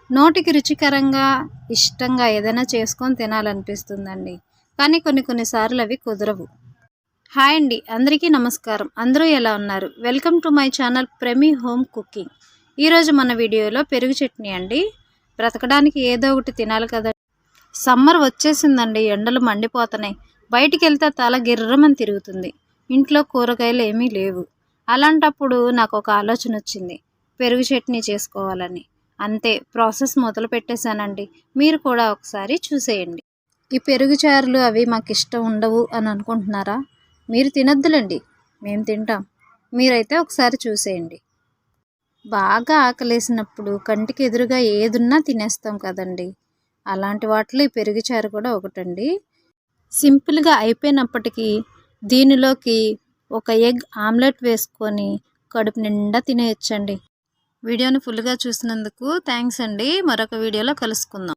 నోటికి రుచికరంగా, ఇష్టంగా ఏదైనా చేసుకొని తినాలనిపిస్తుందండి. కానీ కొన్ని సార్లు అవి కుదరవు. హాయ్ అండి, అందరికీ నమస్కారం. అందరూ ఎలా ఉన్నారు? Welcome to my channel Premi home cooking. ఈరోజు మన వీడియోలో పెరుగు చట్నీ అండి. బ్రతకడానికి ఏదో ఒకటి తినాలి కదా. సమ్మర్ వచ్చేసిందండి, ఎండలు మండిపోతున్నాయి. బయటికి వెళ్తే తల గిర్రమని తిరుగుతుంది. ఇంట్లో కూరగాయలు ఏమీ లేవు. అలాంటప్పుడు నాకు ఒక ఆలోచన వచ్చింది, పెరుగు చట్నీ చేసుకోవాలని. అంతే, ప్రాసెస్ మొదలు పెట్టేశానండి. మీరు కూడా ఒకసారి చూసేయండి. ఈ పెరుగు చారులు అవి మాకు ఇష్టం ఉండవు అని అనుకుంటున్నారా? మీరు తినొద్దులండి, మేము తింటాం. మీరైతే ఒకసారి చూసేయండి. బాగా ఆకలేసినప్పుడు కంటికి ఎదురుగా ఏదున్నా తినేస్తాం కదండి. అలాంటి వాటిలో ఈ పెరుగు చారు కూడా ఒకటండి. సింపుల్గా అయిపోయినప్పటికీ దీనిలోకి ఒక ఎగ్ ఆమ్లెట్ వేసుకొని కడుపు నిండా తినేయచ్చండి. వీడియోని ఫుల్గా చూసినందుకు థ్యాంక్స్ అండి. మరొక వీడియోలో కలుసుకుందాం.